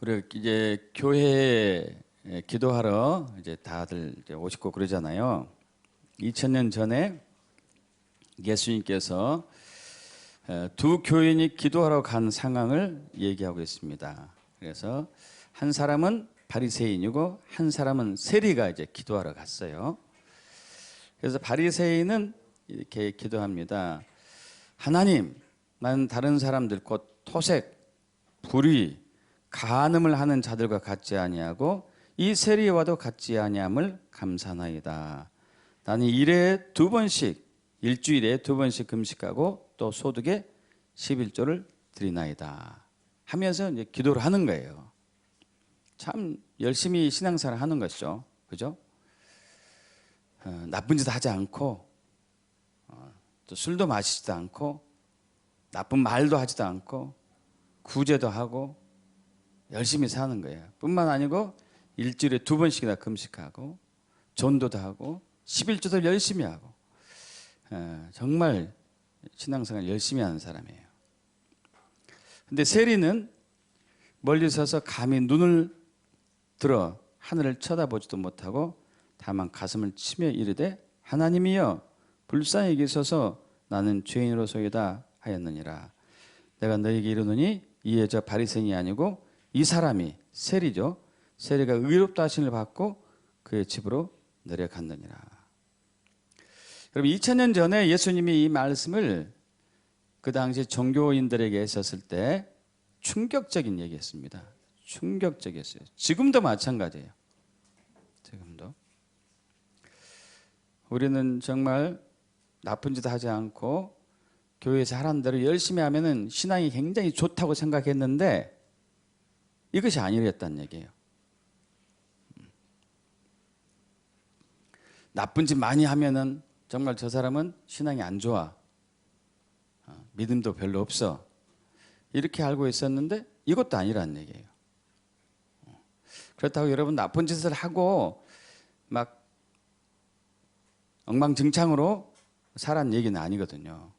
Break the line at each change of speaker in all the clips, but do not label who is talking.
우리 이제 교회에 기도하러 이제 다들 이제 오시고 그러잖아요. 2000년 전에 예수님께서 두 교인이 기도하러 간 상황을 얘기하고 있습니다. 그래서 한 사람은 바리새인이고 한 사람은 세리가 이제 기도하러 갔어요. 그래서 바리새인은 이렇게 기도합니다. 하나님, 나는 다른 사람들 곧 토색, 불의, 간음을 하는 자들과 같지 아니하고 이 세리와도 같지 아니함을 감사나이다. 나는 일에 두 번씩, 일주일에 두 번씩 금식하고 또 소득에 11조를 드리나이다 하면서 이제 기도를 하는 거예요. 참 열심히 신앙생활을 하는 것이죠. 그죠? 나쁜 짓 하지 않고 또 술도 마시지도 않고 나쁜 말도 하지도 않고 구제도 하고 열심히 사는 거예요. 뿐만 아니고 일주일에 두 번씩이나 금식하고 전도도 하고 11조도 열심히 하고 정말 신앙생활 열심히 하는 사람이에요. 근데 세리는 멀리 서서 감히 눈을 들어 하늘을 쳐다보지도 못하고 다만 가슴을 치며 이르되 하나님이여 불쌍히 여기소서 나는 죄인으로소이다 하였느니라. 내가 너에게 이르노니 이에 저 바리새인이 아니고 이 사람이 세리죠. 세리가 의롭다 하심을 받고 그의 집으로 내려갔느니라. 여러분 2000년 전에 예수님이 이 말씀을 그 당시 종교인들에게 했었을 때 충격적인 얘기였습니다. 충격적이었어요. 지금도 마찬가지예요. 지금도 우리는 정말 나쁜 짓 하지 않고 교회에서 하라는 대로 열심히 하면은 신앙이 굉장히 좋다고 생각했는데 이것이 아니랬다는 얘기예요. 나쁜 짓 많이 하면은 정말 저 사람은 신앙이 안 좋아. 믿음도 별로 없어. 이렇게 알고 있었는데 이것도 아니라는 얘기예요. 그렇다고 여러분 나쁜 짓을 하고 막 엉망진창으로 살았는 얘기는 아니거든요.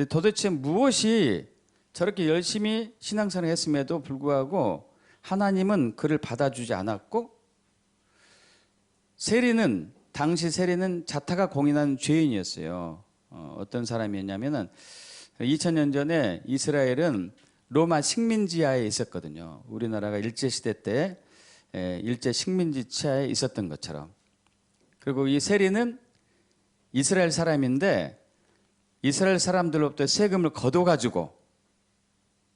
도대체 무엇이 저렇게 열심히 신앙생활을 했음에도 불구하고 하나님은 그를 받아주지 않았고 세리는 당시 세리는 자타가 공인한 죄인이었어요. 어떤 사람이었냐면은 2000년 전에 이스라엘은 로마 식민지하에 있었거든요. 우리나라가 일제시대 때 일제 식민지 치하에 있었던 것처럼. 그리고 이 세리는 이스라엘 사람인데 이스라엘 사람들로부터 세금을 걷어가지고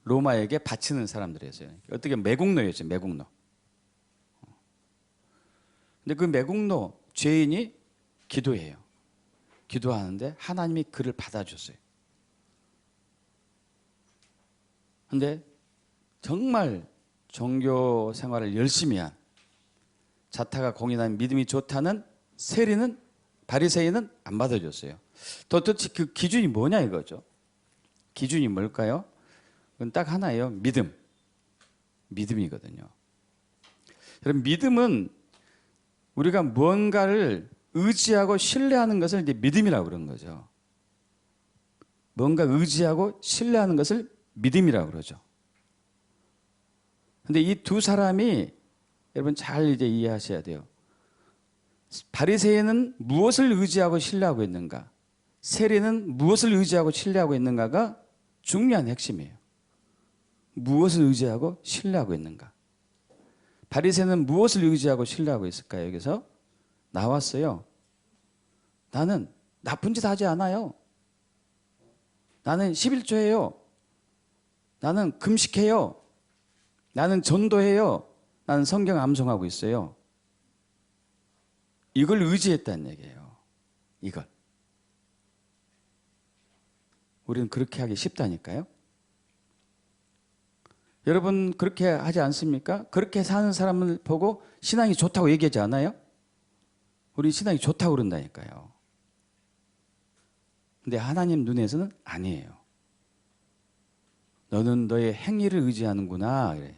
로마에게 바치는 사람들이었어요. 어떻게 매국노였죠, 매국노. 근데 그 매국노 죄인이 기도해요. 기도하는데 하나님이 그를 받아줬어요. 근데 정말 종교 생활을 열심히 한 자타가 공인한 믿음이 좋다는 세리는 바리새인은 안 받아줬어요. 도대체 그 기준이 뭐냐 이거죠. 기준이 뭘까요? 그건 딱 하나예요. 믿음. 믿음이거든요. 여러분 믿음은 우리가 무언가를 의지하고 신뢰하는 것을 이제 믿음이라고 그러는 거죠. 뭔가 의지하고 신뢰하는 것을 믿음이라고 그러죠. 근데 이 두 사람이 여러분 잘 이제 이해하셔야 돼요. 바리새인은 무엇을 의지하고 신뢰하고 있는가? 세리는 무엇을 의지하고 신뢰하고 있는가가 중요한 핵심이에요. 무엇을 의지하고 신뢰하고 있는가? 바리새인은 무엇을 의지하고 신뢰하고 있을까요? 여기서 나왔어요. 나는 나쁜 짓 하지 않아요. 나는 11조해요. 나는 금식해요. 나는 전도해요. 나는 성경 암송하고 있어요. 이걸 의지했다는 얘기예요. 이걸. 우리는 그렇게 하기 쉽다니까요. 여러분 그렇게 하지 않습니까? 그렇게 사는 사람을 보고 신앙이 좋다고 얘기하지 않아요? 우리 신앙이 좋다고 그런다니까요. 근데 하나님 눈에서는 아니에요. 너는 너의 행위를 의지하는구나. 그래.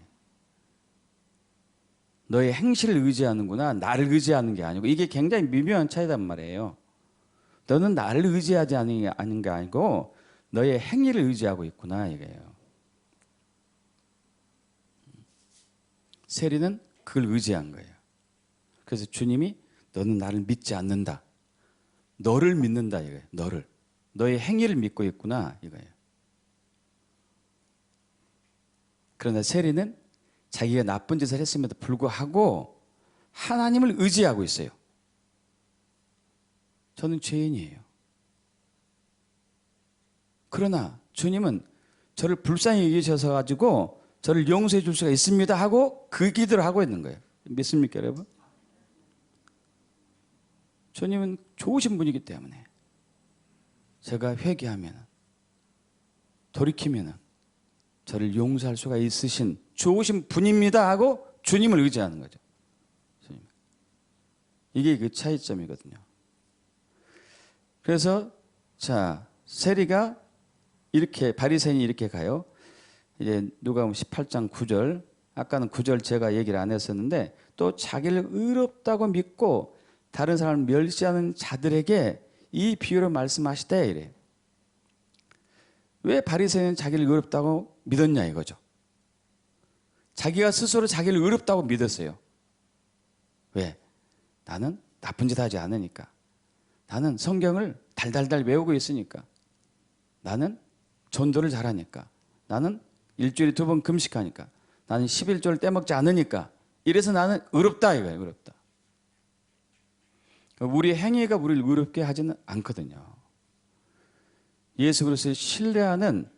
너의 행실을 의지하는구나. 나를 의지하는 게 아니고 이게 굉장히 미묘한 차이단 말이에요. 너는 나를 의지하지 않은 게 아니고 너의 행위를 의지하고 있구나 이거예요. 세리는 그걸 의지한 거예요. 그래서 주님이 너는 나를 믿지 않는다. 너를 믿는다 이거예요. 너를. 너의 행위를 믿고 있구나 이거예요. 그러나 세리는 자기가 나쁜 짓을 했음에도 불구하고 하나님을 의지하고 있어요. 저는 죄인이에요. 그러나 주님은 저를 불쌍히 여기셔서 가지고 저를 용서해 줄 수가 있습니다 하고 그 기도를 하고 있는 거예요. 믿습니까 여러분? 주님은 좋으신 분이기 때문에 제가 회개하면 돌이키면 저를 용서할 수가 있으신 좋으신 분입니다 하고 주님을 의지하는 거죠. 주님. 이게 그 차이점이거든요. 그래서 자 세리가 이렇게 바리새인이 이렇게 가요. 이제 누가복음 18장 9절 아까는 9절 제가 얘기를 안 했었는데 또 자기를 의롭다고 믿고 다른 사람을 멸시하는 자들에게 이 비유를 말씀하시되 이래요. 왜 바리새인은 자기를 의롭다고 믿었냐 이거죠. 자기가 스스로 자기를 의롭다고 믿었어요. 왜? 나는 나쁜 짓 하지 않으니까. 나는 성경을 달달달 외우고 있으니까. 나는 전도를 잘하니까. 나는 일주일에 2번 금식하니까. 나는 11조를 떼먹지 않으니까. 이래서 나는 의롭다 이거예요. 의롭다. 우리 행위가 우리를 의롭게 하지는 않거든요. 예수 그리스도를 신뢰하는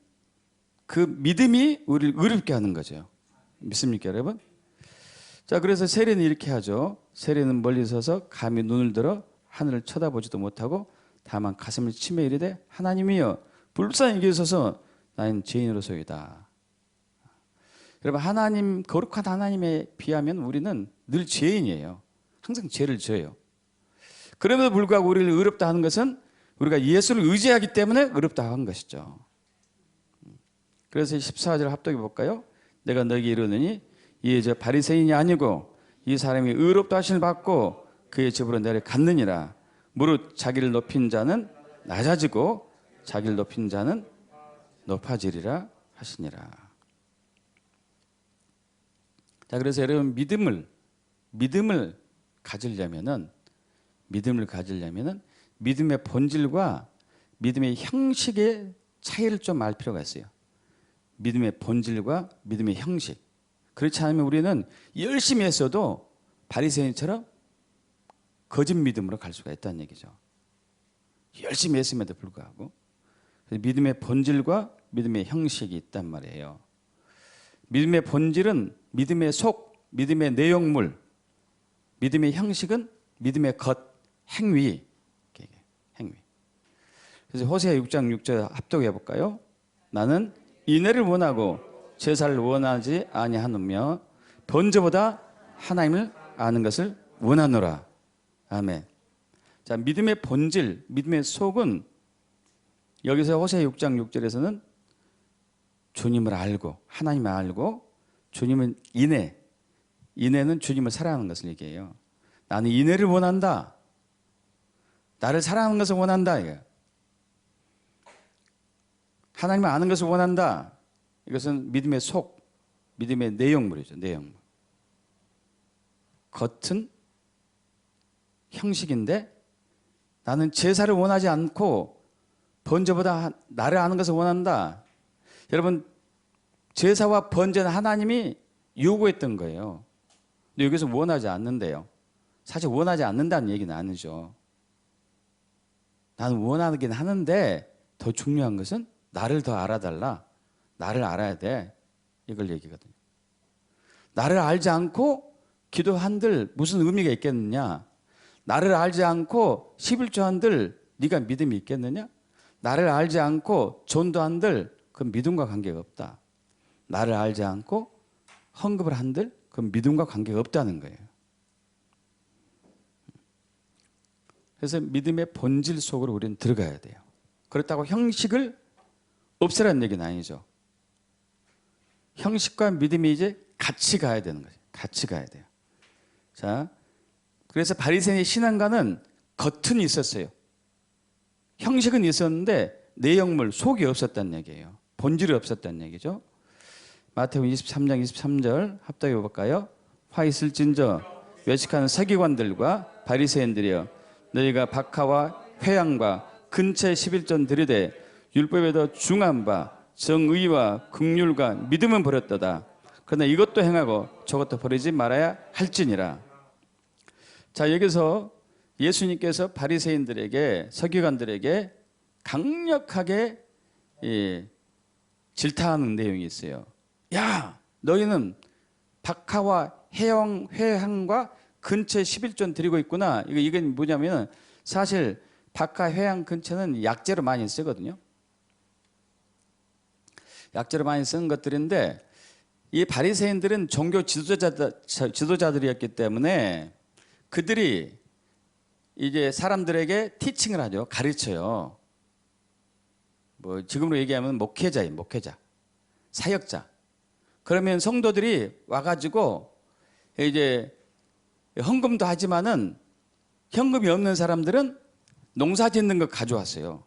그 믿음이 우리를 의롭게 하는 거죠. 믿습니까 여러분? 자 그래서 세리는 이렇게 하죠. 세리는 멀리 서서 감히 눈을 들어 하늘을 쳐다보지도 못하고 다만 가슴을 치며 이르되 하나님이여 불쌍히 여기소서 나는 죄인으로소이다. 여러분 하나님 거룩한 하나님에 비하면 우리는 늘 죄인이에요. 항상 죄를 져요. 그럼에도 불구하고 우리를 의롭다 하는 것은 우리가 예수를 의지하기 때문에 의롭다 한 것이죠. 그래서 14절 합독해 볼까요? 내가 너에게 이르노니 이에 저 바리새인이 아니고 이 사람이 의롭다 하심을 받고 그의 집으로 내려갔느니라. 무릇 자기를 높인 자는 낮아지고 자기를 높인 자는 높아지리라 하시니라. 자 그래서 여러분 믿음을 가지려면은 믿음의 본질과 믿음의 형식의 차이를 좀 알 필요가 있어요. 믿음의 본질과 믿음의 형식. 그렇지 않으면 우리는 열심히 했어도 바리새인처럼 거짓 믿음으로 갈 수가 있다는 얘기죠. 열심히 했음에도 불구하고 믿음의 본질과 믿음의 형식이 있단 말이에요. 믿음의 본질은 믿음의 속, 믿음의 내용물, 믿음의 형식은 믿음의 겉, 행위. 그래서 호세아 6장 6절 합독해 볼까요? 나는 인애를 원하고 제사를 원하지 아니하느며 번제보다 하나님을 아는 것을 원하노라. 아멘. 자, 믿음의 본질, 믿음의 속은 여기서 호세아 6장 6절에서는 주님을 알고 하나님을 알고 주님은 인애는 주님을 사랑하는 것을 얘기해요. 나는 인애를 원한다. 나를 사랑하는 것을 원한다. 이거예요. 하나님을 아는 것을 원한다. 이것은 믿음의 속, 믿음의 내용물이죠. 내용물. 겉은 형식인데 나는 제사를 원하지 않고 번제보다 나를 아는 것을 원한다. 여러분 제사와 번제는 하나님이 요구했던 거예요. 근데 여기서 원하지 않는데요. 사실 원하지 않는다는 얘기는 아니죠. 나는 원하긴 하는데 더 중요한 것은 나를 더 알아달라. 나를 알아야 돼. 이걸 얘기거든요. 나를 알지 않고 기도한들 무슨 의미가 있겠느냐? 나를 알지 않고 11조 한들 네가 믿음이 있겠느냐? 나를 알지 않고 전도한들 그건 믿음과 관계가 없다. 나를 알지 않고 헌금을 한들 그건 믿음과 관계가 없다는 거예요. 그래서 믿음의 본질 속으로 우리는 들어가야 돼요. 그렇다고 형식을 없애라는 얘기는 아니죠. 형식과 믿음이 이제 같이 가야 되는 거죠. 같이 가야 돼요. 자, 그래서 바리새인의 신앙가는 겉은 있었어요. 형식은 있었는데 내용물, 속이 없었다는 얘기예요. 본질이 없었다는 얘기죠. 마태복음 23장 23절 합독해 볼까요? 화 있을진저 외식하는 서기관들과 바리새인들이여 너희가 박하와 회양과 근처에 11전 들이되 율법에 더 중한 바 정의와 긍휼과 믿음은 버렸도다. 그러나 이것도 행하고 저것도 버리지 말아야 할지니라. 자, 여기서 예수님께서 바리새인들에게 서기관들에게 강력하게 질타하는 내용이 있어요. 야, 너희는 박하와 회향과 근처에 11전 드리고 있구나. 이건 뭐냐면 사실 박하 회향 근처는 약재로 많이 쓰거든요. 약재로 많이 쓰는 것들인데 이 바리새인들은 종교 지도자들이었기 때문에 그들이 이제 사람들에게 티칭을 하죠. 가르쳐요. 뭐 지금으로 얘기하면 목회자예요. 목회자, 사역자. 그러면 성도들이 와가지고 이제 헌금도 하지만은 현금이 없는 사람들은 농사 짓는 거 가져왔어요.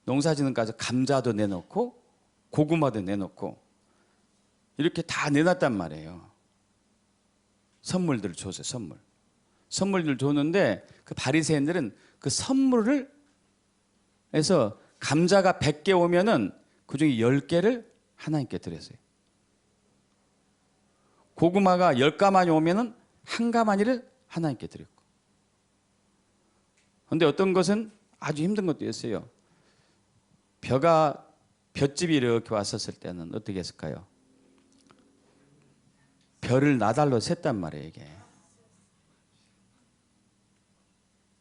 농사 짓는 거 가서 감자도 내놓고 고구마도 내놓고 이렇게 다 내놨단 말이에요. 선물들을 줬어요. 선물들을 줬는데 그 바리새인들은 그 선물을 해서 감자가 100개 오면은 그중에 10개를 하나님께 드렸어요. 고구마가 10가마니 오면은 한 가마니를 하나님께 드렸고. 그런데 어떤 것은 아주 힘든 것도 있어요. 볏집이 이렇게 왔었을 때는 어떻게 했을까요? 별을 나달로 셌단 말이에요, 이게.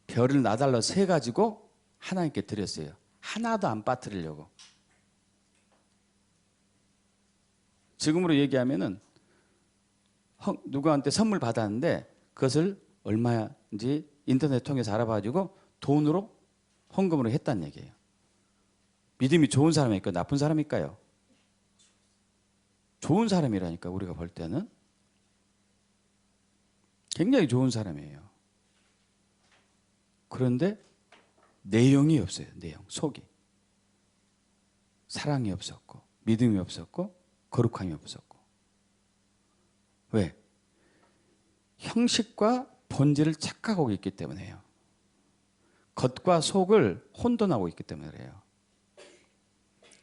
별을 나달로 세가지고 하나님께 드렸어요. 하나도 안 빠뜨리려고. 지금으로 얘기하면은 누구한테 선물 받았는데 그것을 얼마인지 인터넷 통해서 알아봐가지고 돈으로 헌금으로 했다는 얘기예요. 믿음이 좋은 사람일까요? 나쁜 사람일까요? 좋은 사람이라니까 우리가 볼 때는. 굉장히 좋은 사람이에요. 그런데 내용이 없어요. 내용, 속이. 사랑이 없었고 믿음이 없었고 거룩함이 없었고. 왜? 형식과 본질을 착각하고 있기 때문에요. 겉과 속을 혼돈하고 있기 때문에 그래요.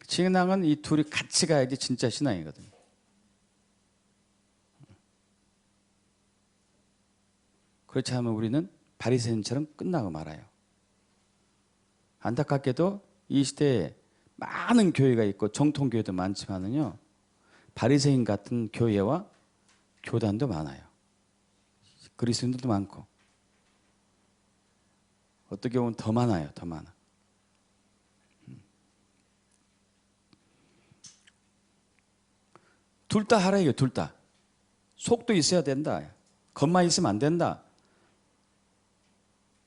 신앙은 이 둘이 같이 가야지 진짜 신앙이거든요. 그렇지 않으면 우리는 바리새인처럼 끝나고 말아요. 안타깝게도 이 시대에 많은 교회가 있고 정통교회도 많지만은요, 바리새인 같은 교회와 교단도 많아요. 그리스도인들도 많고. 어떻게 보면 더 많아요. 더 많아. 둘 다 하라 이거. 둘 다. 속도 있어야 된다. 겉만 있으면 안 된다.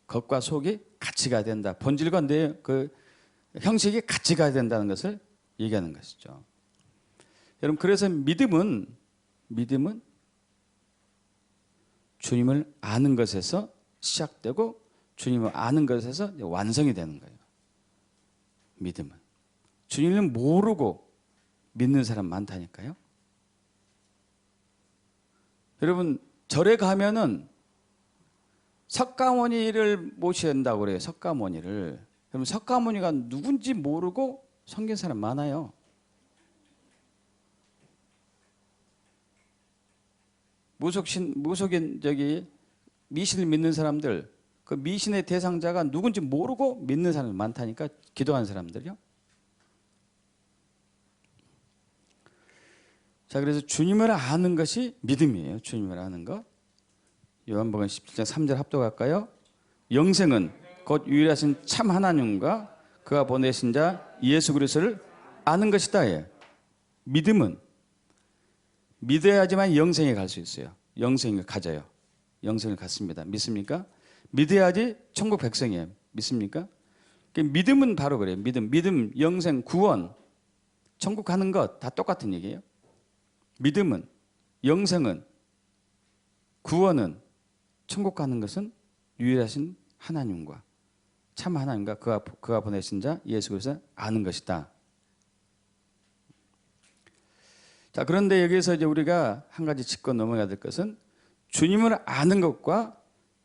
겉과 속이 같이 가야 된다. 본질과 그 형식이 같이 가야 된다는 것을 얘기하는 것이죠. 여러분, 그래서 믿음은 주님을 아는 것에서 시작되고 주님을 아는 것에서 완성이 되는 거예요. 믿음은. 주님을 모르고 믿는 사람 많다니까요. 여러분, 절에 가면은 석가모니를 모셔야 된다고 그래요. 석가모니를. 여러분, 석가모니가 누군지 모르고 섬긴 사람 많아요. 무속인 미신을 믿는 사람들, 그 미신의 대상자가 누군지 모르고 믿는 사람이 많다니까, 기도하는 사람들이요. 자, 그래서 주님을 아는 것이 믿음이에요. 주님을 아는 것. 요한복음 17장 3절 합독할까요? 영생은 곧 유일하신 참 하나님과 그가 보내신 자 예수 그리스도를 아는 것이다. 예. 믿음은 믿어야지만 영생에 갈 수 있어요. 영생을 가져요. 영생을 갖습니다. 믿습니까? 믿어야지 천국 백성이에요. 믿습니까? 믿음은 바로 그래요. 믿음, 영생, 구원, 천국 가는 것 다 똑같은 얘기예요. 믿음은, 영생은, 구원은, 천국 가는 것은 유일하신 하나님과 참 하나님과 그가 보내신 자 예수 그리스도 아는 것이다. 자, 그런데 여기서 이제 우리가 한 가지 짚고 넘어가야 될 것은 주님을 아는 것과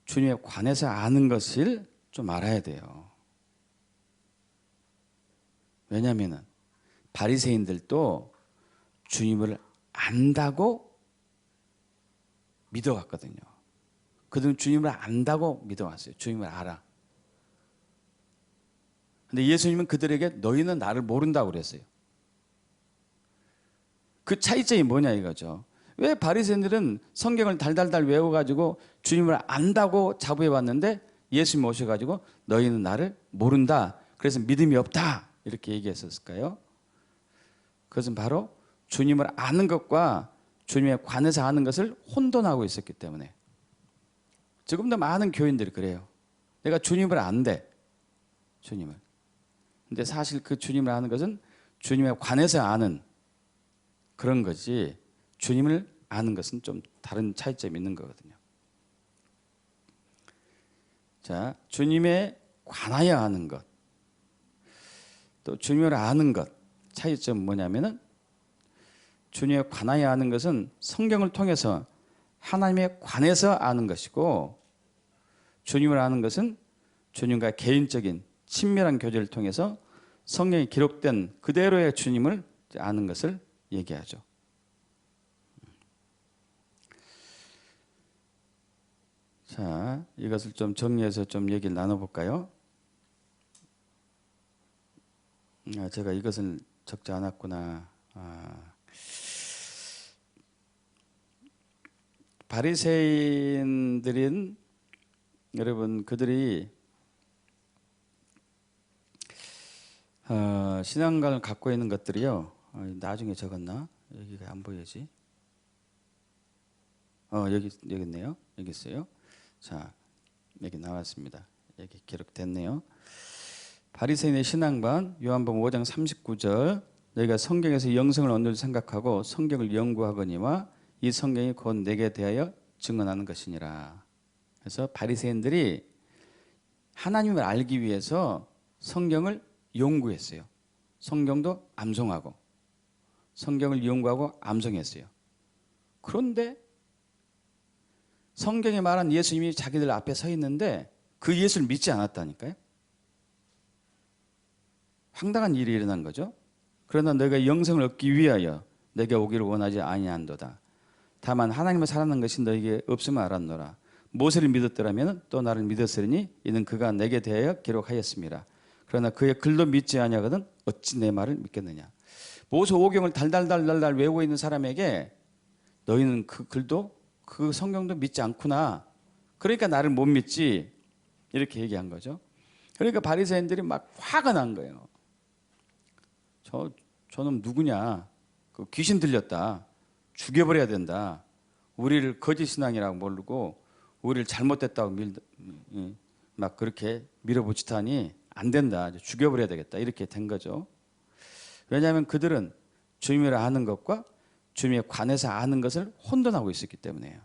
주님에 관해서 아는 것을 좀 알아야 돼요. 왜냐하면 바리새인들도 주님을 안다고 믿어왔거든요. 그들은 주님을 안다고 믿어왔어요. 주님을 알아. 근데 예수님은 그들에게 너희는 나를 모른다고 그랬어요. 그 차이점이 뭐냐 이거죠. 왜 바리새인들은 성경을 달달달 외워가지고 주님을 안다고 자부해 왔는데 예수님 오셔가지고 너희는 나를 모른다. 그래서 믿음이 없다. 이렇게 얘기했었을까요? 그것은 바로 주님을 아는 것과 주님에 관해서 아는 것을 혼돈하고 있었기 때문에. 지금도 많은 교인들이 그래요. 내가 주님을 안대. 주님을. 근데 사실 그 주님을 아는 것은 주님에 관해서 아는 그런 거지, 주님을 아는 것은 좀 다른 차이점이 있는 거거든요. 자, 주님에 관하여 아는 것, 또 주님을 아는 것, 차이점은 뭐냐면은 주님에 관하여 아는 것은 성경을 통해서 하나님에 관해서 아는 것이고, 주님을 아는 것은 주님과 개인적인 친밀한 교제를 통해서 성경에 기록된 그대로의 주님을 아는 것을 얘기하죠. 자, 이것을 좀 정리해서 좀 얘기를 나눠볼까요? 제가 이것을 적지 않았구나. 바리새인들은 여러분 그들이 신앙관을 갖고 있는 것들이요. 나중에 적었나? 여기가 안 보이지? 여기 있네요. 여기 있어요. 자, 여기 나왔습니다. 여기 기록됐네요. 바리새인의 신앙관, 요한복음 5장 39절. 너희가 성경에서 영성을 얻는 줄 생각하고 성경을 연구하거니와 이 성경이 곧 내게 대하여 증언하는 것이니라. 그래서 바리새인들이 하나님을 알기 위해서 성경을 연구했어요. 성경도 암송하고 성경을 연구하고 암송했어요. 그런데 성경에 말한 예수님이 자기들 앞에 서 있는데 그 예수를 믿지 않았다니까요. 황당한 일이 일어난 거죠. 그러나 너희가 영생을 얻기 위하여 내게 오기를 원하지 아니한도다. 다만 하나님을 사랑하는 것이 너에게 없음을 알았노라. 모세를 믿었더라면 또 나를 믿었으리니 이는 그가 내게 대하여 기록하였습니다. 그러나 그의 글도 믿지 아니하거든 어찌 내 말을 믿겠느냐. 모세 오경을 달달달달달 외우고 있는 사람에게 너희는 그 글도 그 성경도 믿지 않구나. 그러니까 나를 못 믿지. 이렇게 얘기한 거죠. 그러니까 바리새인들이 막 화가 난 거예요. 저놈 누구냐? 그 귀신 들렸다. 죽여버려야 된다. 우리를 거짓 신앙이라고 모르고 우리를 잘못됐다고 막 그렇게 밀어붙이다니 안 된다. 죽여버려야 되겠다. 이렇게 된 거죠. 왜냐하면 그들은 주님을 아는 것과 주님에 관해서 아는 것을 혼돈하고 있었기 때문에요.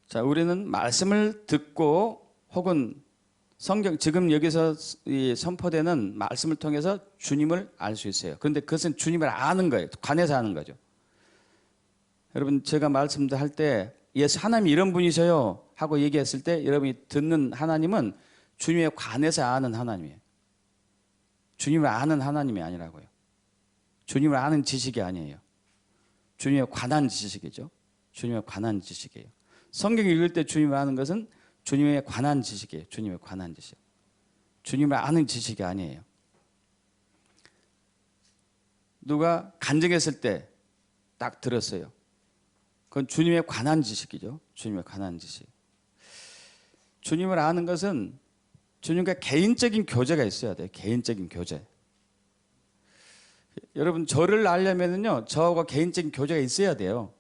자, 우리는 말씀을 듣고 혹은 성경, 지금 여기서 선포되는 말씀을 통해서 주님을 알 수 있어요. 그런데 그것은 주님을 아는 거예요. 관해서 아는 거죠. 여러분, 제가 말씀할 때 예수 하나님이 이런 분이셔요 하고 얘기했을 때 여러분이 듣는 하나님은 주님에 관해서 아는 하나님이에요. 주님을 아는 하나님이 아니라고요. 주님을 아는 지식이 아니에요. 주님에 관한 지식이죠. 주님에 관한 지식이에요. 성경 읽을 때 주님을 아는 것은 주님에 관한 지식이에요. 주님에 관한 지식. 주님을 아는 지식이 아니에요. 누가 간증했을 때 딱 들었어요. 그건 주님에 관한 지식이죠. 주님에 관한 지식. 주님을 아는 것은 주님과 개인적인 교제가 있어야 돼요. 개인적인 교제. 여러분, 저를 알려면은요, 저하고 개인적인 교제가 있어야 돼요.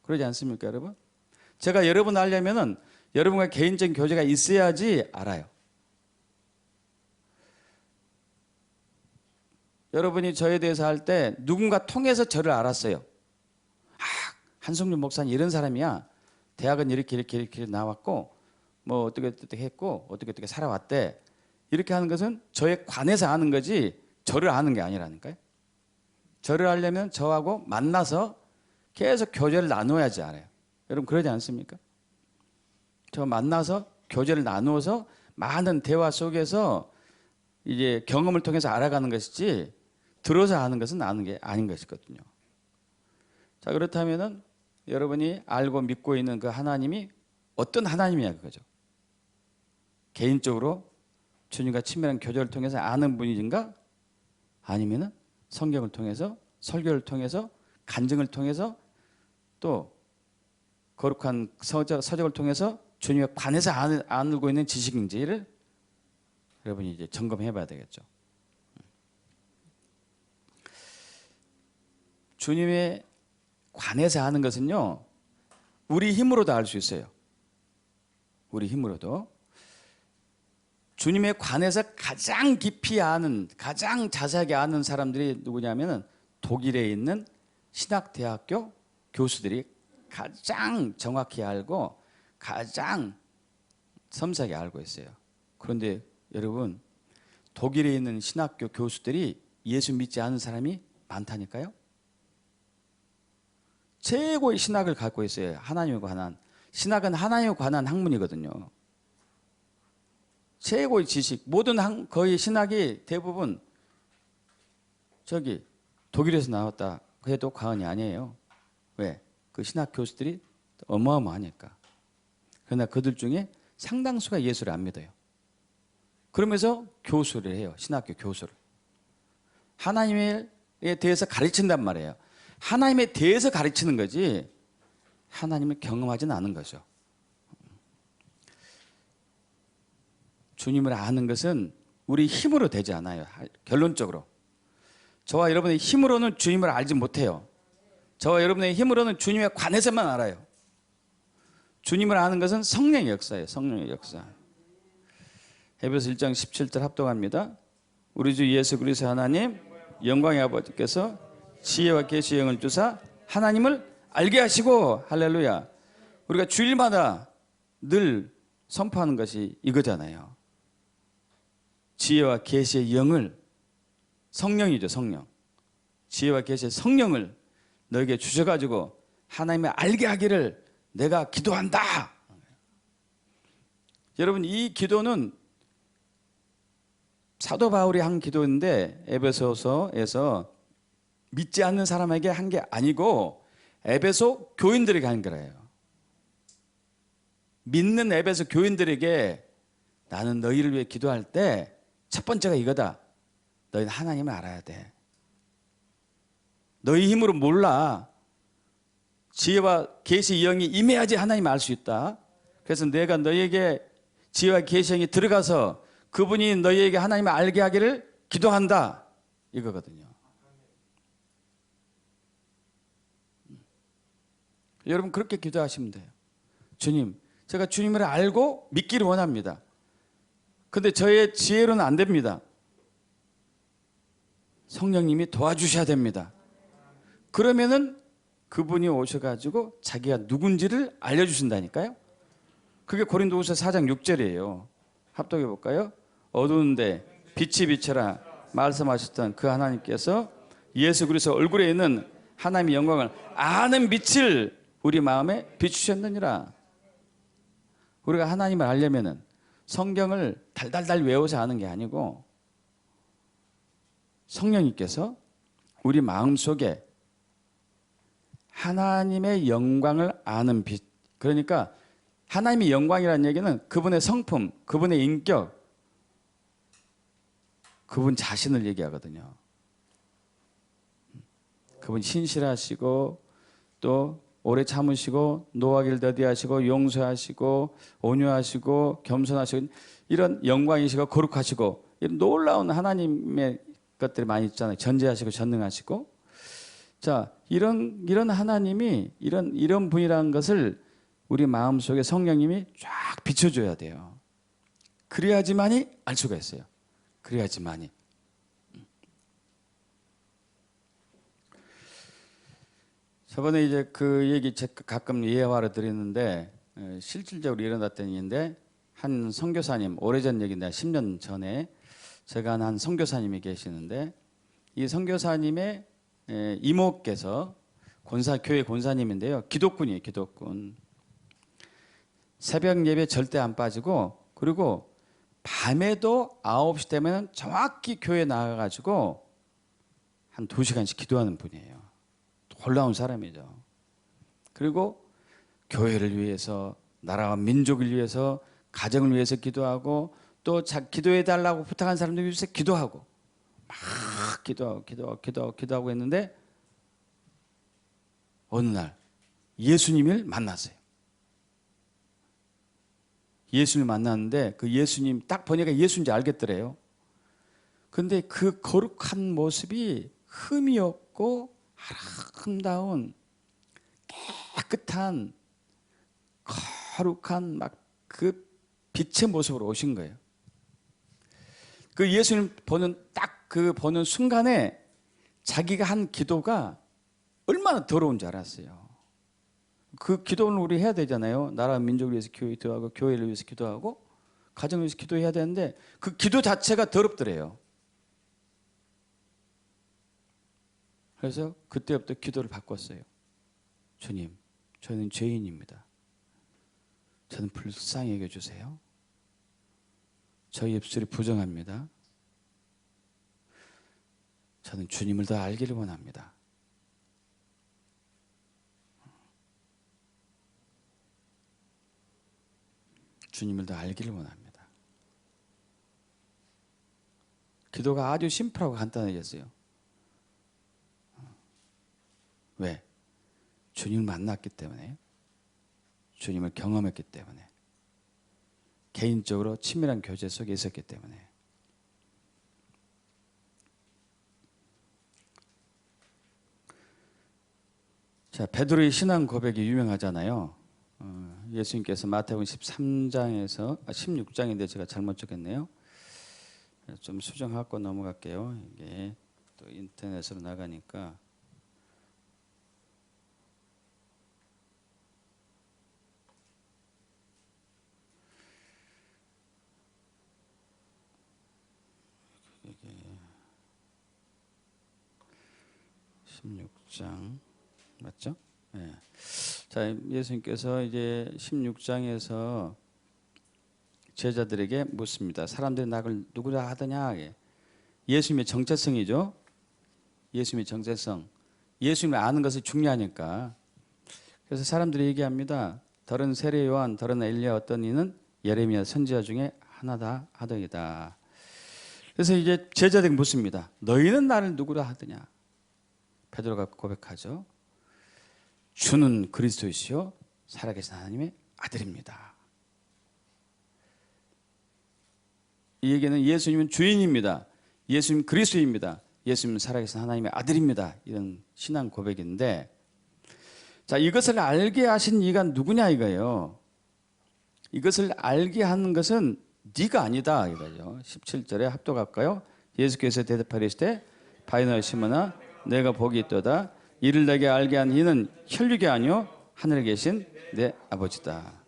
그러지 않습니까, 여러분? 제가 여러분 알려면은 여러분과 개인적인 교제가 있어야지 알아요. 여러분이 저에 대해서 할 때 누군가 통해서 저를 알았어요. 한성준 목사님 이런 사람이야. 대학은 이렇게 나왔고 뭐 어떻게 했고 어떻게 살아왔대. 이렇게 하는 것은 저에 관해서 아는 거지 저를 아는 게 아니라니까요. 절을 하려면 저하고 만나서 계속 교제를 나누어야지 알아요. 여러분 그러지 않습니까? 저 만나서 교제를 나누어서 많은 대화 속에서 이제 경험을 통해서 알아가는 것이지 들어서 하는 것은 아는 게 아닌 것이거든요. 자, 그렇다면은 여러분이 알고 믿고 있는 그 하나님이 어떤 하나님이야 그거죠. 개인적으로 주님과 친밀한 교제를 통해서 아는 분이신가? 아니면은 성경을 통해서 설교를 통해서 간증을 통해서 또 거룩한 서적을 통해서 주님에 관해서 알고 있는 지식인지를 여러분이 이제 점검해 봐야 되겠죠. 주님에 관해서 아는 것은요, 우리 힘으로도 알 수 있어요. 우리 힘으로도. 주님에 관해서 가장 깊이 아는, 가장 자세하게 아는 사람들이 누구냐면은 독일에 있는 신학대학교 교수들이 가장 정확히 알고 가장 섬세하게 알고 있어요. 그런데 여러분, 독일에 있는 신학교 교수들이 예수 믿지 않은 사람이 많다니까요. 최고의 신학을 갖고 있어요. 하나님에 관한. 신학은 하나님에 관한 학문이거든요. 최고의 지식, 거의 신학이 대부분 저기 독일에서 나왔다 해도 과언이 아니에요. 왜? 그 신학 교수들이 어마어마하니까. 그러나 그들 중에 상당수가 예수를 안 믿어요. 그러면서 교수를 해요. 신학교 교수를. 하나님에 대해서 가르친단 말이에요. 하나님에 대해서 가르치는 거지 하나님을 경험하지는 않은 거죠. 주님을 아는 것은 우리 힘으로 되지 않아요. 결론적으로. 저와 여러분의 힘으로는 주님을 알지 못해요. 저와 여러분의 힘으로는 주님에 관해서만 알아요. 주님을 아는 것은 성령의 역사예요. 성령의 역사. 에베소 1장 17절 합독합니다. 우리 주 예수 그리스도 하나님 영광의 아버지께서 지혜와 계시의 영을 주사 하나님을 알게 하시고, 할렐루야. 우리가 주일마다 늘 선포하는 것이 이거잖아요. 지혜와 계시의 영을, 성령이죠, 성령. 지혜와 계시의 성령을 너에게 주셔가지고 하나님을 알게 하기를 내가 기도한다. 여러분, 이 기도는 사도 바울이 한 기도인데 에베소서에서 믿지 않는 사람에게 한 게 아니고 에베소 교인들에게 한 거예요. 믿는 에베소 교인들에게 나는 너희를 위해 기도할 때 첫 번째가 이거다. 너희는 하나님을 알아야 돼. 너희 힘으로 몰라. 지혜와 계시의 영이 임해야지 하나님을 알 수 있다. 그래서 내가 너희에게 지혜와 계시의 영이 들어가서 그분이 너희에게 하나님을 알게 하기를 기도한다. 이거거든요. 여러분 그렇게 기도하시면 돼요. 주님, 제가 주님을 알고 믿기를 원합니다. 근데 저의 지혜로는 안 됩니다. 성령님이 도와주셔야 됩니다. 그러면은 그분이 오셔가지고 자기가 누군지를 알려주신다니까요. 그게 고린도후서 4장 6절이에요. 합독해 볼까요? 어두운데 빛이 비쳐라 말씀하셨던 그 하나님께서 예수 그리스도 얼굴에 있는 하나님의 영광을 아는 빛을 우리 마음에 비추셨느니라. 우리가 하나님을 알려면은 성경을 달달달 외워서 아는 게 아니고 성령님께서 우리 마음속에 하나님의 영광을 아는 빛. 그러니까 하나님의 영광이라는 얘기는 그분의 성품, 그분의 인격, 그분 자신을 얘기하거든요. 그분 신실하시고 또 오래 참으시고 노하기를 더디하시고 용서하시고 온유하시고 겸손하시고 이런 영광이시고 거룩하시고 이런 놀라운 하나님의 것들이 많이 있잖아요. 전지하시고 전능하시고. 자, 이런 하나님이 이런 분이라는 것을 우리 마음속에 성령님이 쫙 비춰줘야 돼요. 그래야지만이 알 수가 있어요. 그래야지만이. 저번에 이제 그 얘기 가끔 예화로 드리는데 실질적으로 일어났던 일인데 한 선교사님, 오래전 얘기인데 10년 전에 제가 한 선교사님이 계시는데 이 선교사님의 이모께서 교회 권사님인데요. 기독군이에요. 기독군. 새벽 예배 절대 안 빠지고, 그리고 밤에도 9시 되면 정확히 교회에 나가가지고 한 2시간씩 기도하는 분이에요. 놀라운 사람이죠. 그리고 교회를 위해서, 나라와 민족을 위해서, 가정을 위해서 기도하고, 또 기도해 달라고 부탁한 사람들 위해서 기도하고, 막 기도하고 했는데 어느 날 예수님을 만났어요. 예수님을 만났는데 그 예수님 딱 보니까 예수인지 알겠더래요. 근데 그 거룩한 모습이 흠이 없고 아름다운 깨끗한 거룩한 막 그 빛의 모습으로 오신 거예요. 그 예수님 보는 순간에 자기가 한 기도가 얼마나 더러운 줄 알았어요. 그 기도는 우리 해야 되잖아요. 나라 민족을 위해서 기도하고, 교회를 위해서 기도하고, 가정을 위해서 기도해야 되는데 그 기도 자체가 더럽더래요. 그래서 그때부터 기도를 바꿨어요. 주님, 저는 죄인입니다. 저는 불쌍히 여겨주세요. 저희 입술이 부정합니다. 저는 주님을 더 알기를 원합니다. 주님을 더 알기를 원합니다. 기도가 아주 심플하고 간단해졌어요. 왜? 주님을 만났기 때문에, 주님을 경험했기 때문에, 개인적으로 친밀한 교제 속에 있었기 때문에. 자, 베드로의 신앙 고백이 유명하잖아요. 예수님께서 마태복음 16장인데 제가 잘못 적었네요. 좀 수정하고 넘어갈게요. 이게 또 인터넷으로 나가니까. 이게 16장 맞죠? 네. 자, 예수님께서 이제 16장에서 제자들에게 묻습니다. 사람들이 나를 누구라 하더냐? 예수님의 정체성이죠. 예수님의 정체성. 예수님을 아는 것이 중요하니까. 그래서 사람들이 얘기합니다. 더러는 세례 요한, 더러는 엘리야, 어떤 이는 예레미야 선지자 중에 하나다 하더이다. 그래서 이제 제자들이 묻습니다. 너희는 나를 누구라 하더냐? 베드로가 고백하죠. 주는 그리스도이시요 살아계신 하나님의 아들입니다. 이 얘기는 예수님은 주인입니다. 예수님 그리스도입니다. 예수님은 살아계신 하나님의 아들입니다. 이런 신앙 고백인데, 자, 이것을 알게 하신 이가 누구냐 이거예요. 이것을 알게 하는 것은 네가 아니다 이거죠. 17절에 합독할까요? 예수께서 대답하시되 바위나 시몬아 내가 복이 있도다. 이를 내게 알게 한 이는 혈육이 아니요 하늘에 계신 내 아버지다.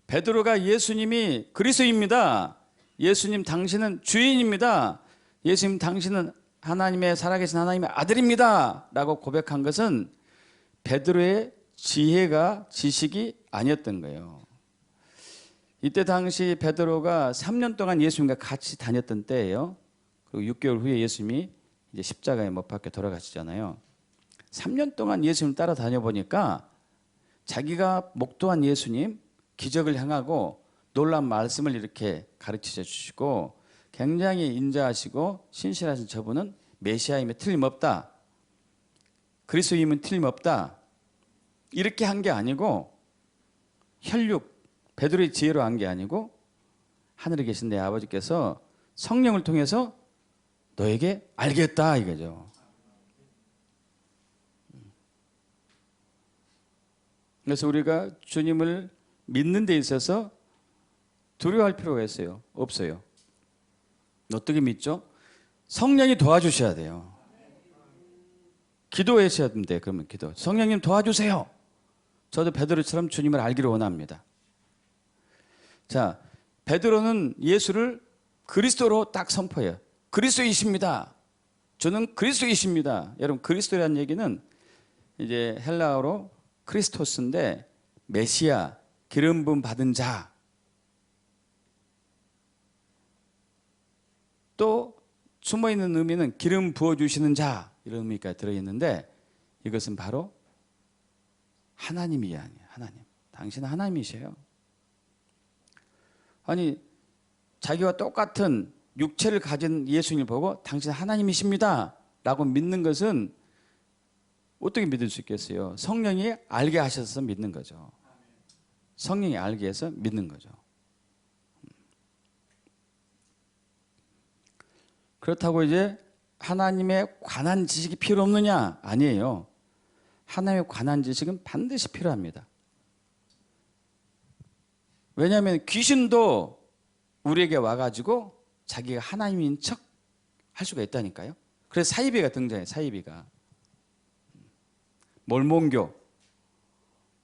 베드로가 예수님이 그리스도입니다. 예수님 당신은 주인입니다. 예수님 당신은 하나님의 살아계신 하나님의 아들입니다. 라고 고백한 것은 베드로의 지혜가 지식이 아니었던 거예요. 이때 당시 베드로가 3년 동안 예수님과 같이 다녔던 때예요. 그리고 6개월 후에 예수님이 이제 십자가에 못 박혀 돌아가시잖아요. 3년 동안 예수님 따라 다녀보니까 자기가 목도한 예수님, 기적을 행하고 놀라운 말씀을 이렇게 가르쳐 주시고 굉장히 인자하시고 신실하신 저분은 메시아임에 틀림없다. 그리스도임은 틀림없다. 이렇게 한 게 아니고 혈육, 베드로의 지혜로 한 게 아니고 하늘에 계신 내 아버지께서 성령을 통해서 너에게 알겠다 이거죠. 그래서 우리가 주님을 믿는 데 있어서 두려워할 필요가 있어요? 없어요. 어떻게 믿죠? 성령이 도와주셔야 돼요. 기도하셔야 된대. 그러면 기도. 성령님 도와주세요. 저도 베드로처럼 주님을 알기를 원합니다. 자, 베드로는 예수를 그리스도로 딱 선포해요. 그리스도이십니다. 저는 그리스도이십니다. 여러분 그리스도라는 얘기는 이제 헬라어로 크리스토스인데 메시아, 기름 부음 받은 자, 또 숨어있는 의미는 기름 부어주시는 자 이런 의미가 들어있는데 이것은 바로 하나님이 아니에요. 하나님. 당신은 하나님이세요. 아니 자기와 똑같은 육체를 가진 예수님을 보고 당신 하나님이십니다 라고 믿는 것은 어떻게 믿을 수 있겠어요? 성령이 알게 하셔서 믿는 거죠. 성령이 알게 해서 믿는 거죠. 그렇다고 이제 하나님에 관한 지식이 필요 없느냐? 아니에요. 하나님에 관한 지식은 반드시 필요합니다. 왜냐하면 귀신도 우리에게 와가지고 자기가 하나님인 척 할 수가 있다니까요. 그래서 사이비가 등장해요. 사이비가.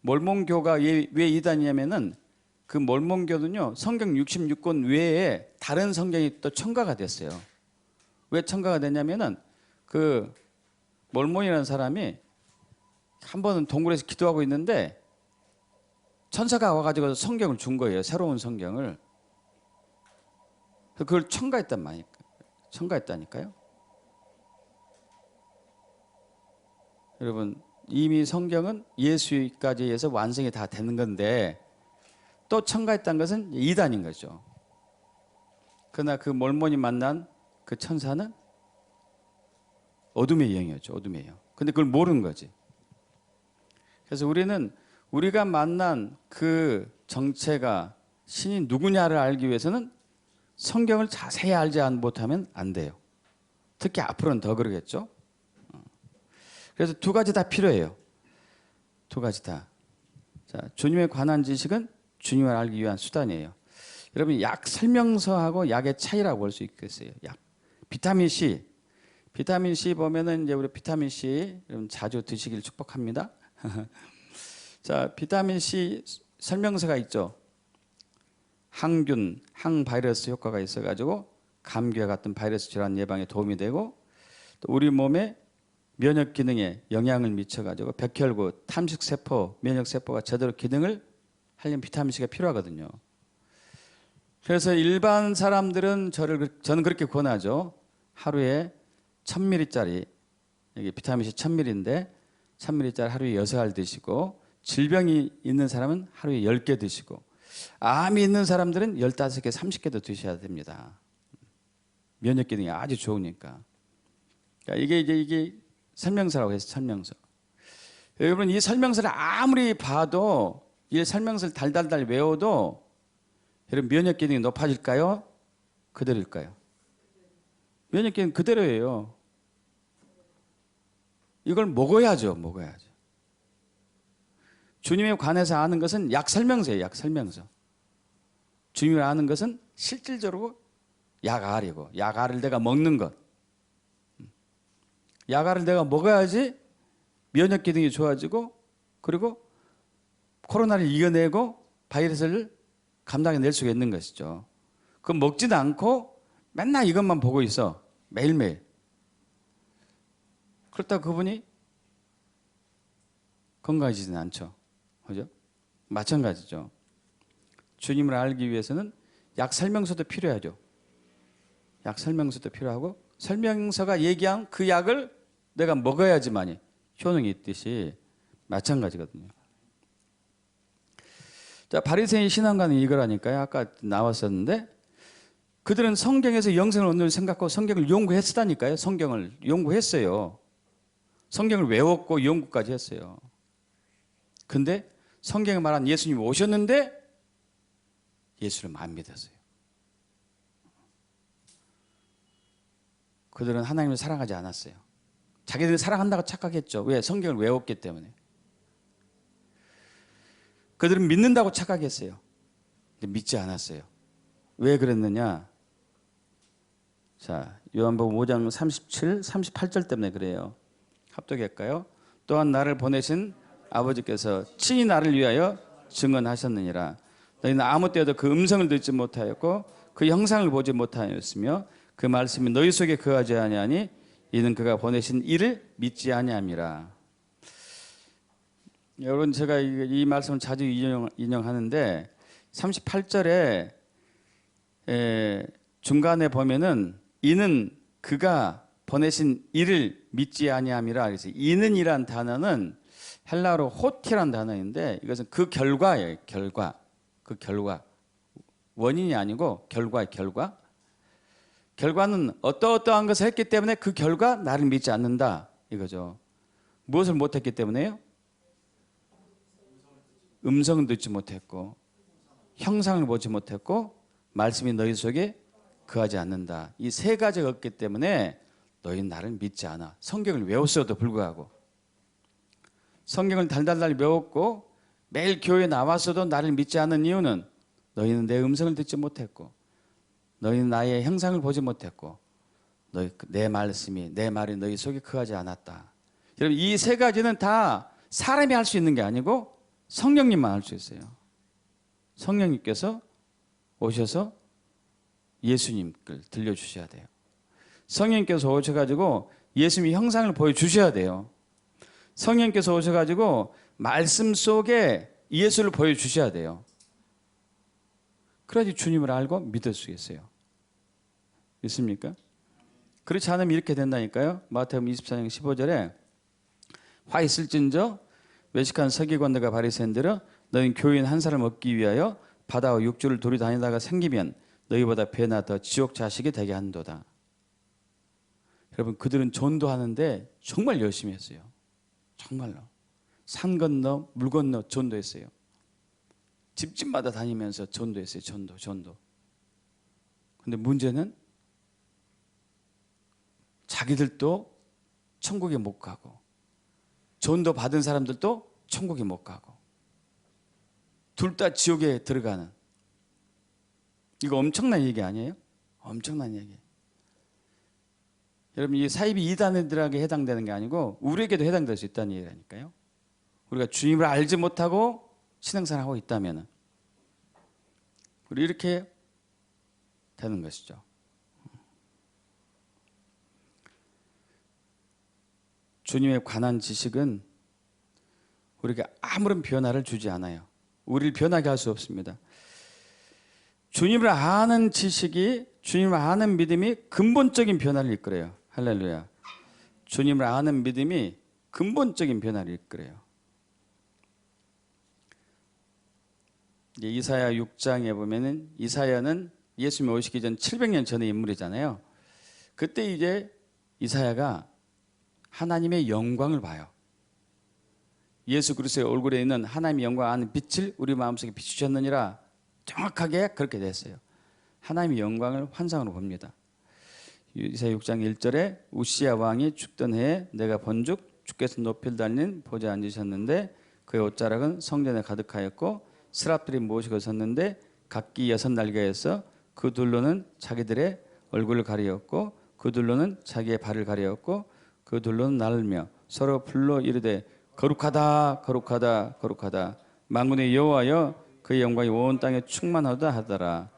몰몬교가 왜 이단이냐면은 그 몰몬교는요 성경 66권 외에 다른 성경이 또 첨가가 됐어요. 왜 첨가가 됐냐면은 그 몰몬이라는 사람이 한 번은 동굴에서 기도하고 있는데 천사가 와가지고 성경을 준 거예요. 새로운 성경을. 그걸 첨가했다니까요. 여러분 이미 성경은 예수까지 해서 완성이 다 되는 건데 또 첨가했다는 것은 이단인 거죠. 그러나 그 몰몬이 만난 그 천사는 어둠의 영이었죠. 어둠의 영. 근데 그걸 모르는 거지. 그래서 우리가 만난 그 정체가 신이 누구냐를 알기 위해서는 성경을 자세히 알지 못하면 안 돼요. 특히 앞으로는 더 그러겠죠. 그래서 두 가지 다 필요해요. 두 가지 다. 자, 주님에 관한 지식은 주님을 알기 위한 수단이에요. 여러분 약 설명서하고 약의 차이라고 볼 수 있겠어요. 약. 비타민 C 보면은 이제 우리 비타민 C 여러분 자주 드시길 축복합니다. 자, 비타민 C 설명서가 있죠. 항균, 항바이러스 효과가 있어가지고 감기와 같은 바이러스 질환 예방에 도움이 되고 또 우리 몸에 면역 기능에 영향을 미쳐가지고 백혈구, 탐식세포, 면역세포가 제대로 기능을 하려면 비타민C가 필요하거든요. 그래서 일반 사람들은 저는 그렇게 권하죠. 하루에 1000ml짜리, 여기 비타민C 1000ml인데 1000ml짜리 하루에 6알 드시고 질병이 있는 사람은 하루에 10개 드시고 암이 있는 사람들은 15개, 30개도 드셔야 됩니다. 면역 기능이 아주 좋으니까. 그러니까 이게 설명서라고 해서 설명서. 여러분 이 설명서를 아무리 봐도 이 설명서를 달달달 외워도 여러분 면역 기능이 높아질까요? 그대로일까요? 면역 기능 그대로예요. 이걸 먹어야죠. 주님에 관해서 아는 것은 약 설명서예요. 약 설명서. 주님을 아는 것은 실질적으로 약알이고 약알을 내가 먹는 것. 약알을 내가 먹어야지 면역 기능이 좋아지고 그리고 코로나를 이겨내고 바이러스를 감당해낼 수가 있는 것이죠. 그거 먹지도 않고 맨날 이것만 보고 있어. 매일매일. 그렇다고 그분이 건강해지지는 않죠. 그죠? 마찬가지죠. 주님을 알기 위해서는 약 설명서도 필요하죠. 약 설명서도 필요하고 설명서가 얘기한 그 약을 내가 먹어야지만이 효능이 있듯이 마찬가지거든요. 자, 바리새인 신앙가는 이거라니까요. 아까 나왔었는데 그들은 성경에서 영생을 얻는 생각하고 성경을 연구했다니까요. 성경을 연구했어요. 성경을 외웠고 연구까지 했어요. 근데 성경에 말한 예수님이 오셨는데 예수를 안 믿었어요. 그들은 하나님을 사랑하지 않았어요. 자기들이 사랑한다고 착각했죠. 왜? 성경을 외웠기 때문에. 그들은 믿는다고 착각했어요. 근데 믿지 않았어요. 왜 그랬느냐? 자, 요한복음 5장 37, 38절 때문에 그래요. 합독할까요? 또한 나를 보내신 아버지께서 친히 나를 위하여 증언하셨느니라. 너희는 아무 때에도 그 음성을 듣지 못하였고 그 형상을 보지 못하였으며 그 말씀이 너희 속에 거하지 아니하니 이는 그가 보내신 이를 믿지 아니함이라. 여러분 제가 이 말씀을 자주 인용하는데 38절에 중간에 보면은 이는 그가 보내신 이를 믿지 아니함이라. 그래서 이는이란 단어는 헬라어로 호티란 단어인데 이것은 그 결과예요. 결과. 그 결과. 원인이 아니고 결과의 결과. 결과는 어떠한 것을 했기 때문에 그 결과 나를 믿지 않는다 이거죠. 무엇을 못했기 때문에요? 음성을 듣지 못했고 형상을 보지 못했고 말씀이 너희 속에 거하지 않는다. 이 세 가지가 없기 때문에 너희는 나를 믿지 않아. 성경을 외웠어도 불구하고 성경을 달달달 외웠고 매일 교회에 나왔어도 나를 믿지 않는 이유는 너희는 내 음성을 듣지 못했고 너희는 나의 형상을 보지 못했고 내 말씀이 내 말이 너희 속에 거하지 않았다. 여러분 이 세 가지는 다 사람이 할 수 있는 게 아니고 성령님만 할 수 있어요. 성령님께서 오셔서 예수님을 들려주셔야 돼요. 성령님께서 오셔가지고 예수님의 형상을 보여주셔야 돼요. 성령님께서 오셔가지고 말씀 속에 예수를 보여주셔야 돼요. 그래야지 주님을 알고 믿을 수 있어요. 있습니까? 그렇지 않으면 이렇게 된다니까요. 마태복음 24장 15절에 화 있을진저 외식한 서기관들과 바리새인들아 너희는 교인 한 사람 얻기 위하여 바다와 육지를 두루 다니다가 생기면 너희보다 배나 더 지옥 자식이 되게 한도다. 여러분 그들은 전도하는데 정말 열심히 했어요. 정말로. 산 건너 물 건너 전도했어요. 집집마다 다니면서 전도했어요. 전도. 근데 문제는 자기들도 천국에 못 가고 전도 받은 사람들도 천국에 못 가고 둘 다 지옥에 들어가는, 이거 엄청난 얘기 아니에요? 엄청난 얘기. 여러분 이 사이비 이단들에게 해당되는 게 아니고 우리에게도 해당될 수 있다는 얘기라니까요. 우리가 주님을 알지 못하고 신앙생활하고 있다면 우리 이렇게 되는 것이죠. 주님에 관한 지식은 우리가 아무런 변화를 주지 않아요. 우리를 변하게 할 수 없습니다. 주님을 아는 지식이, 주님을 아는 믿음이 근본적인 변화를 이끌어요. 할렐루야. 주님을 아는 믿음이 근본적인 변화를 이끌어요. 이사야 6장에 보면은 이사야는 예수님이 오시기 전 700년 전의 인물이잖아요. 그때 이제 이사야가 하나님의 영광을 봐요. 예수 그리스도의 얼굴에 있는 하나님의 영광 아는 빛을 우리 마음속에 비추셨느니라. 정확하게 그렇게 됐어요. 하나님의 영광을 환상으로 봅니다. 이사야 6장 1절에 우시야 왕이 죽던 해에 내가 본즉 주께서 높이를 달린 보좌에 앉으셨는데 그의 옷자락은 성전에 가득하였고 스랍들이 모시고 섰는데 각기 6날개에서 그 둘로는 자기들의 얼굴을 가리었고 그 둘로는 자기의 발을 가리었고 그 둘로는 날며 서로 불러 이르되 거룩하다 거룩하다 거룩하다 만군의 여호와여 그의 영광이 온 땅에 충만하다 하더라.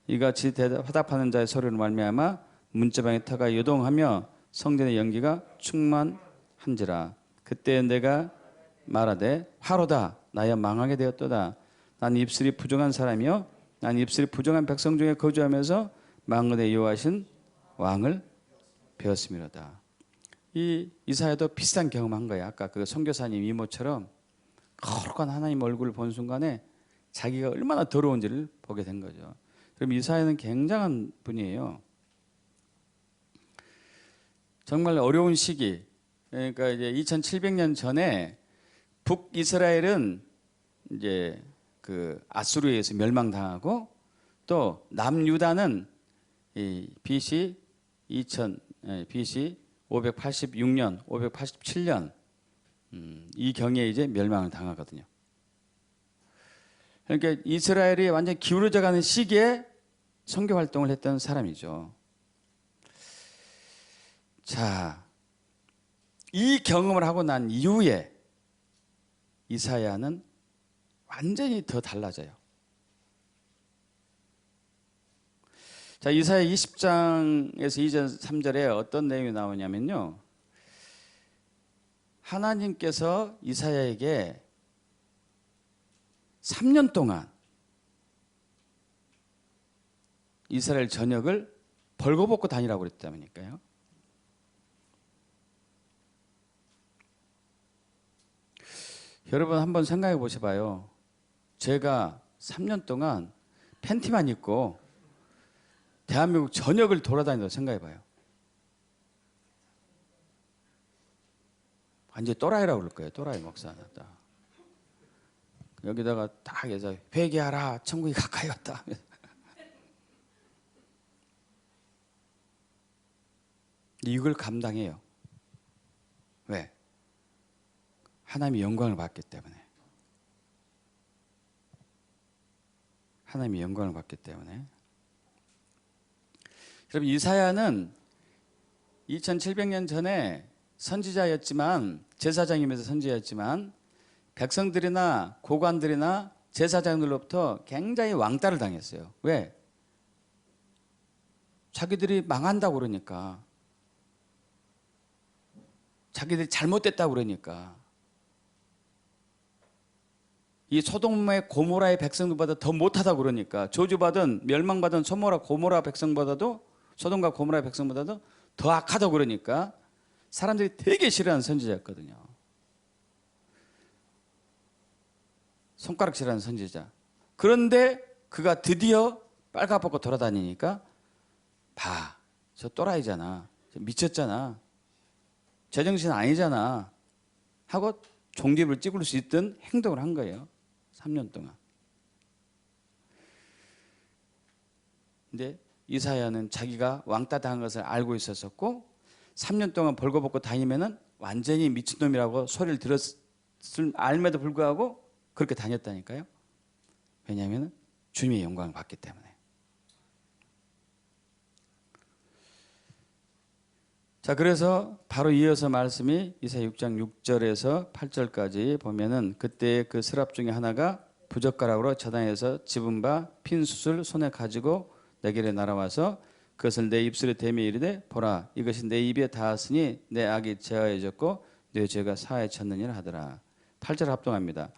이같이 화답하는 자의 소리로 말미암아 문지방의 터가 요동하며 성전의 연기가 충만한지라. 그때 내가 말하되 화로다 나야 망하게 되었도다. 난 입술이 부정한 사람이요 난 입술이 부정한 백성 중에 거주하면서 만군의 여호와신 왕을 배웠음이로다. 이 이사야도 비슷한 경험한 거예요. 아까 그 선교사님 이모처럼 거룩한 하나님 얼굴을 본 순간에 자기가 얼마나 더러운지를 보게 된 거죠. 그럼 이사야는 굉장한 분이에요. 정말 어려운 시기. 그러니까 이제 2700년 전에 북이스라엘은 이제 그 아수르에 의해서 멸망당하고 또 남유다는 이 BC 586년, 587년 이 경에 이제 멸망을 당하거든요. 그러니까 이스라엘이 완전히 기울어져 가는 시기에 선교 활동을 했던 사람이죠. 자, 이 경험을 하고 난 이후에 이사야는 완전히 더 달라져요. 자, 이사야 20장에서 2절 3절에 어떤 내용이 나오냐면요. 하나님께서 이사야에게 3년 동안 이스라엘 전역을 벌거벗고 다니라고 그랬다니까요. 여러분 한번 생각해 보셔봐요. 제가 3년 동안 팬티만 입고 대한민국 전역을 돌아다닌다고 생각해 봐요. 완전히 또라이라고 그럴 거예요. 또라이 목사. 여기다가 딱 해서 회개하라. 천국이 가까이 왔다. 이걸 감당해요. 왜? 하나님의 영광을 받기 때문에. 하나님의 영광을 받기 때문에. 여러분 이사야는 2700년 전에 선지자였지만 제사장이면서 선지자였지만 백성들이나 고관들이나 제사장들로부터 굉장히 왕따를 당했어요. 왜? 자기들이 망한다고 그러니까. 자기들이 잘못됐다고 그러니까. 이 소돔의 고모라의 백성들보다 더 못하다고 그러니까. 저주받은 멸망받은 소모라 고모라 백성보다도 소돔과 고모라 백성보다도 더 악하다고 그러니까 사람들이 되게 싫어하는 선지자였거든요. 손가락질하는 선지자. 그런데 그가 드디어 빨가벗고 돌아다니니까 봐, 저 또라이잖아. 저 미쳤잖아. 제정신 아니잖아. 하고 종집을 찍을 수 있던 행동을 한 거예요. 3년 동안. 근데 이사야는 자기가 왕따 당한 것을 알고 있었었고 3년 동안 벌거벗고 다니면은 완전히 미친놈이라고 소리를 들었을 알매도 불구하고 그렇게 다녔다니까요. 왜냐하면 주님의 영광을 받기 때문에. 자, 그래서 바로 이어서 말씀이 이사야 6장 6절에서 8절까지 보면은 그때 그 스랍 중에 하나가 부젓가락으로 저당에서 집은 바 핀 숯을 손에 가지고 내게로 날아와서 그것을 내 입술에 대며 이르되 보라 이것이 내 입에 닿았으니 내 악이 제하여졌고 내 죄가 사하여졌느니라 하더라. 8절 합동합니다.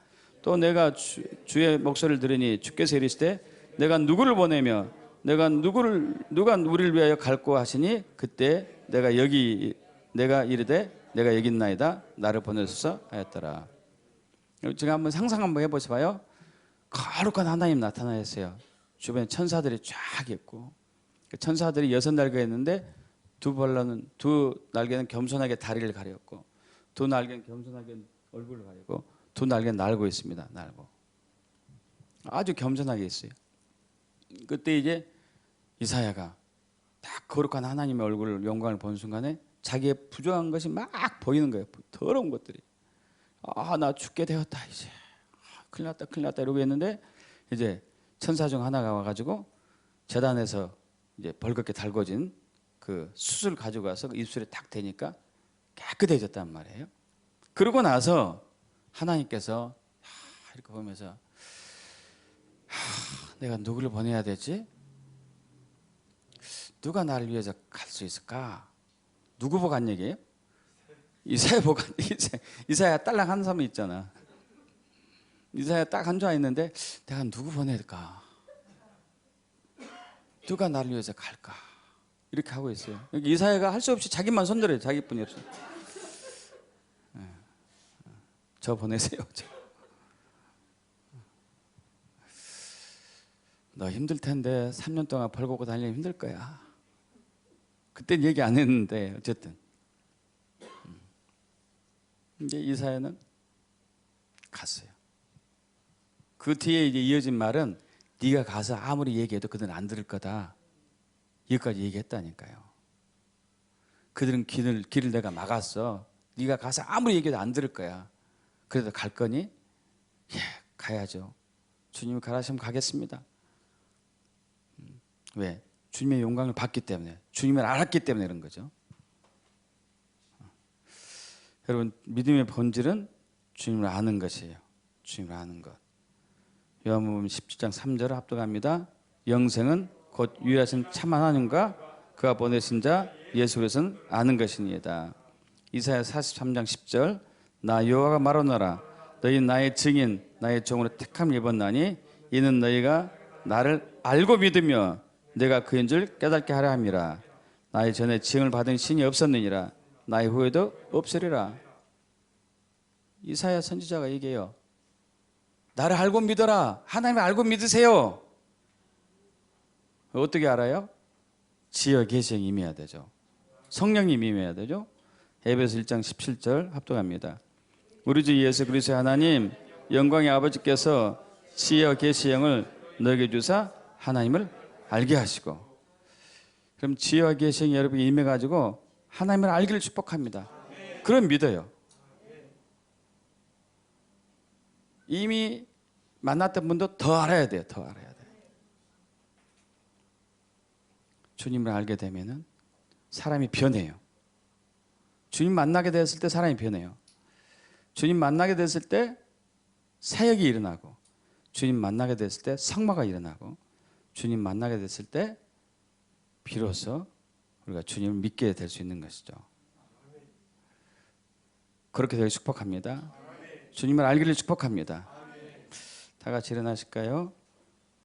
또 내가 주의 목소리를 들으니 주께서 이르시되 내가 누구를 보내며 누가 우리를 위하여 갈고 하시니 그때 내가 이르되 내가 여기 있나이다 나를 보내소서 하였더라. 제가 한번 상상 한번 해보셔봐요. 거룩한 하나님 나타나셨어요. 주변에 천사들이 쫙 있고 천사들이 6날개가 있는데 두 날개는 겸손하게 다리를 가렸고 두 날개는 겸손하게 얼굴을 가리고 두 날개는 날고 있습니다. 날고 아주 겸손하게 있어요. 그때 이제 이사야가 딱 거룩한 하나님의 얼굴을 영광을 본 순간에 자기의 부정한 것이 막 보이는 거예요. 더러운 것들이. 아, 나 죽게 되었다 이제. 큰일 났다 이러고 있는데 이제 천사 중 하나가 와가지고 제단에서 이제 벌겋게 달궈진 그 숯을 가지고 와서 입술에 딱 대니까 깨끗해졌단 말이에요. 그러고 나서 하나님께서 이렇게 보면서 내가 누구를 보내야 되지? 누가 나를 위해서 갈 수 있을까? 누구 보고 간 얘기예요? 이사야 보고 이사야 딸랑 한 사람이 있잖아. 이사야 딱 앉아 있는데 내가 누구 보낼까? 누가 나를 위해서 갈까? 이렇게 하고 있어요. 이사야가 할 수 없이 자기만 손들어요. 자기뿐이 없어. 저 보내세요. 너 힘들 텐데 3년 동안 벌거벗고 다니면 힘들 거야. 그땐 얘기 안 했는데 어쨌든 이제 이사야는 갔어요. 그 뒤에 이제 이어진 말은 네가 가서 아무리 얘기해도 그들은 안 들을 거다. 여기까지 얘기했다니까요. 그들은 길을 내가 막았어. 네가 가서 아무리 얘기해도 안 들을 거야. 그래도 갈 거니? 예, 가야죠. 주님이 가라시면 가겠습니다. 왜? 주님의 영광을 받기 때문에, 주님을 알았기 때문에 그런 거죠. 여러분, 믿음의 본질은 주님을 아는 것이에요. 주님을 아는 것. 요한복음 17장 3절을 합독합니다. 영생은 곧 유일하신 참 하나님과 그가 보내신 자 예수 그리스도는 아는 것이니이다. 이사야 43장 10절 나 여호와가 말하노라 너희 나의 증인 나의 종으로 택함을 입었나니 이는 너희가 나를 알고 믿으며 내가 그인 줄 깨닫게 하려 함이라. 나의 전에 지응을 받은 신이 없었느니라 나의 후에도 없으리라. 이사야 선지자가 얘기해요. 나를 알고 믿어라. 하나님을 알고 믿으세요. 어떻게 알아요? 지어 계시형이 임해야 되죠. 성령님이 임해야 되죠. 에베소 1장 17절 합독합니다. 우리 주 예수 그리스도의 하나님 영광의 아버지께서 지어 계시형을 너에게 주사 하나님을 알게 하시고, 그럼 지어 계시형이 여러분에게 임해가지고 하나님을 알기를 축복합니다. 그럼 믿어요. 이미 만났던 분도 더 알아야 돼요. 더 알아야 돼요. 주님을 알게 되면은 사람이 변해요. 주님 만나게 됐을 때 사람이 변해요. 주님 만나게 됐을 때 사역이 일어나고, 주님 만나게 됐을 때 성마가 일어나고, 주님 만나게 됐을 때 비로소 우리가 주님을 믿게 될 수 있는 것이죠. 그렇게 되길 축복합니다. 주님을 알기를 축복합니다. 다 같이 일어나실까요?